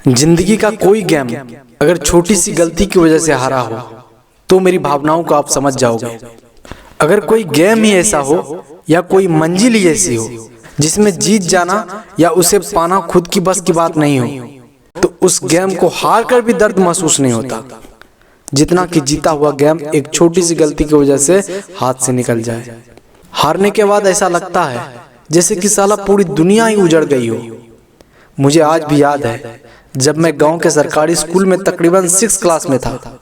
जिंदगी का कोई गेम अगर छोटी सी गलती की वजह से हारा हो तो मेरी भावनाओं को आप समझ जाओगे। अगर कोई गेम ही ऐसा हो या कोई मंजिल ही ऐसी हो जिसमें जीत जाना या उसे पाना खुद की बस की बात नहीं हो तो उस गेम को हार कर भी दर्द महसूस नहीं होता जितना कि जीता हुआ गेम एक छोटी सी गलती की वजह से हाथ से निकल जाए। हारने के बाद ऐसा लगता है जैसे कि साला पूरी दुनिया ही उजड़ गई हो। मुझे आज भी याद है जब मैं गांव के सरकारी स्कूल में तकरीबन 6 क्लास में था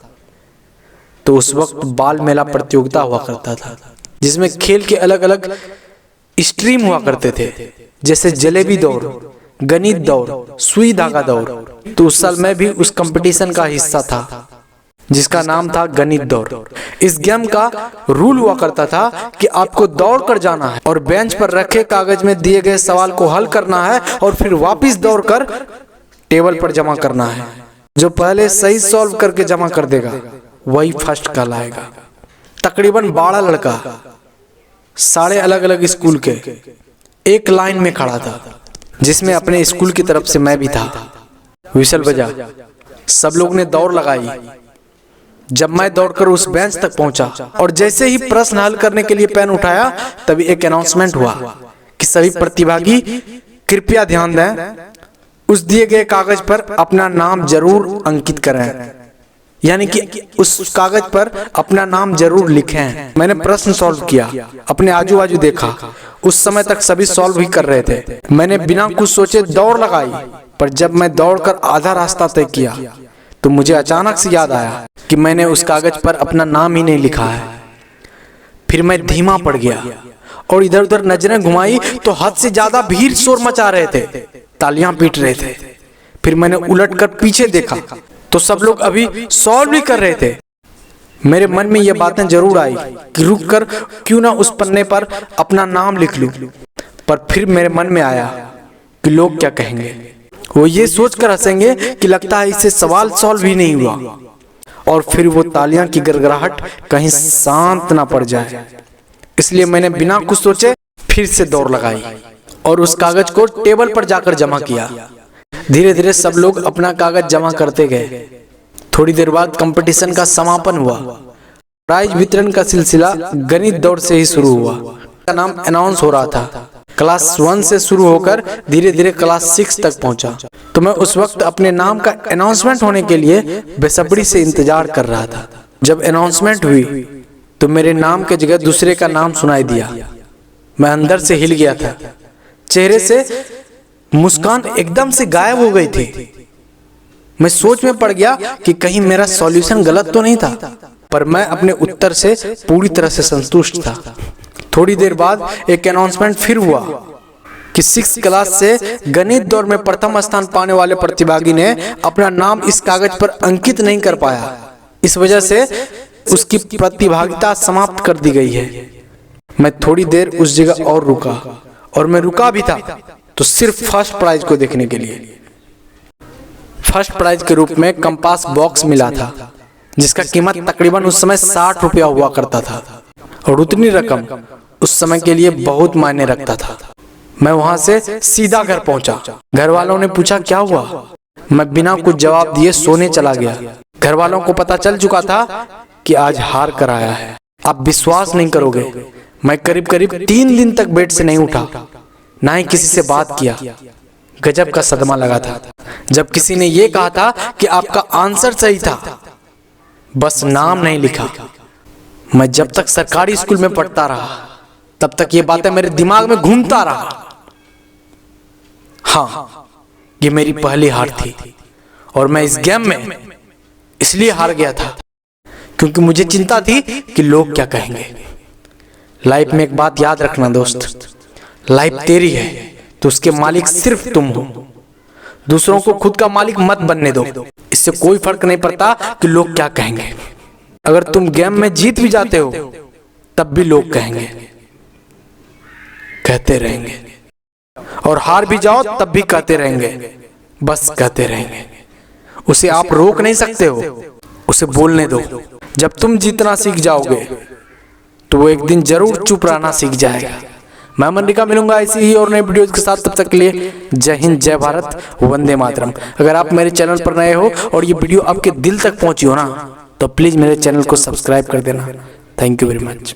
तो उस वक्त बाल मेला प्रतियोगिता हुआ करता था जिसमें खेल के अलग अलग स्ट्रीम हुआ करते थे, जैसे जलेबी दौड़, गणित दौड़, सुई धागा दौड़। तो उस साल मैं भी उस कंपटीशन का हिस्सा था जिसका नाम था गणित दौड़। इस गेम का रूल हुआ करता था कि आपको दौड़ कर जाना है और बेंच पर रखे कागज में दिए गए सवाल को हल करना है और फिर वापस दौड़कर टेबल पर जमा करना है। जो पहले सही सॉल्व करके जमा कर देगा वही फर्स्ट कहलाएगा। तकरीबन 12 लड़का सारे अलग अलग स्कूल के एक लाइन में खड़ा था जिसमें अपने स्कूल की तरफ से मैं भी था। विशल बजा, सब लोग ने दौड़ लगाई। जब मैं दौड़कर उस बेंच तक पहुंचा और जैसे ही प्रश्न हल करने के लिए पेन उठाया तभी एक अनाउंसमेंट हुआ कि सभी प्रतिभागी कृपया ध्यान दें, उस दिए गए कागज पर अपना नाम जरूर अंकित करें, यानी कि उस कागज पर अपना नाम जरूर लिखें। मैंने प्रश्न सॉल्व किया, अपने आजू बाजू देखा, उस समय तक सभी सॉल्व ही कर रहे थे। मैंने बिना कुछ सोचे दौड़ लगाई, पर जब मैं दौड़कर आधा रास्ता तय किया तो मुझे अचानक से याद आया कि मैंने उस कागज पर अपना नाम ही नहीं लिखा है। फिर मैं धीमा पड़ गया और इधर उधर नजरें घुमाई तो हद से ज्यादा भीड़ शोर मचा रहे थे, तालियां पीट रहे थे। फिर मैंने उलटकर पीछे देखा तो सब लोग अभी सॉल्व भी कर रहे थे। मेरे मन में यह बातें जरूर आई कि रुककर क्यों ना उस पन्ने पर अपना नाम लिख लूं, पर फिर मेरे मन में आया कि लोग क्या कहेंगे। वो ये सोचकर हंसेंगे कि लगता है इससे सवाल सॉल्व ही नहीं हुआ, और फिर वो तालियां की गड़गड़ाहट कहीं शांत ना पड़ जाए। इसलिए मैंने बिना कुछ सोचे फिर से दौड़ लगाई और उस कागज को टेबल पर जाकर जमा किया। धीरे धीरे सब लोग अपना कागज जमा करते गए। थोड़ी देर बाद कंपटीशन का समापन हुआ। प्राइज वितरण का सिलसिला गणित दौड़ से ही शुरू हुआ। का नाम अनाउंस हो रहा था। क्लास 1 से शुरू होकर धीरे धीरे क्लास 6 तक पहुंचा। तो मैं उस वक्त अपने नाम का अनाउंसमेंट होने के लिए बेसब्री से इंतजार कर रहा था। जब अनाउंसमेंट हुई तो मेरे नाम के जगह दूसरे का नाम सुनाई दिया। मैं अंदर से हिल गया था। चेहरे से मुस्कान एकदम से गायब हो गई थी। मैं सोच में पड़ गया कि कहीं मेरा सॉल्यूशन गलत तो नहीं था, पर मैं अपने उत्तर से पूरी तरह से संतुष्ट था। थोड़ी देर बाद एक अनाउंसमेंट फिर हुआ कि 6 क्लास से गणित दौड़ में प्रथम स्थान पाने वाले प्रतिभागी ने अपना नाम इस कागज पर अंकित नहीं कर पाया। इस वजह से उसकी प्रतिभागिता समाप्त कर दी गई है। मैं थोड़ी देर उस जगह और रुका, और मैं रुका भी था तो सिर्फ फर्स्ट प्राइज को देखने के लिए। फर्स्ट प्राइज के रूप में कंपास बॉक्स मिला था जिसका कीमत तकरीबन उस समय 60 रुपया हुआ करता था, और उतनी रकम उस समय के लिए बहुत मायने रखता था। मैं वहां से सीधा घर पहुंचा। घर वालों ने पूछा क्या हुआ। मैं बिना कुछ जवाब दिए सोने चला गया। घर वालों को पता चल चुका था कि आज हार कर आया है। आप विश्वास नहीं करोगे, मैं करीब करीब 3 दिन तक बेड से नहीं उठा, ना ही किसी से बात किया। गजब का सदमा लगा था जब किसी ने यह कहा था कि आपका आंसर सही था, बस नाम नहीं लिखा। मैं जब तक सरकारी स्कूल में पढ़ता रहा तब तक ये बातें मेरे दिमाग में घूमता रहा। हाँ, ये मेरी पहली हार थी और मैं इस गेम में इसलिए हार गया था क्योंकि मुझे चिंता थी कि लोग क्या कहेंगे। लाइफ में एक बात याद रखना दोस्त, लाइफ तेरी है तो उसके मालिक सिर्फ तुम हो। दूसरों को खुद का मालिक मत बनने दो। इससे कोई फर्क नहीं पड़ता कि लोग क्या कहेंगे। अगर तुम गेम में जीत भी जाते हो तब भी लोग कहेंगे, कहते रहेंगे, और हार भी जाओ तब भी कहते रहेंगे, बस कहते रहेंगे। उसे आप रोक नहीं सकते हो, उसे बोलने दो। जब तुम जीतना सीख जाओगे तो वो एक दिन जरूर चुप रहना सीख जाएगा। मैं मनरिका मिलूंगा ऐसी ही और नए वीडियोज के साथ। तब तक के लिए जय हिंद, जय भारत, वंदे मातरम। अगर आप मेरे चैनल पर नए हो और ये वीडियो आपके दिल तक पहुंची हो ना, तो प्लीज़ मेरे चैनल को सब्सक्राइब कर देना। Thank you very much.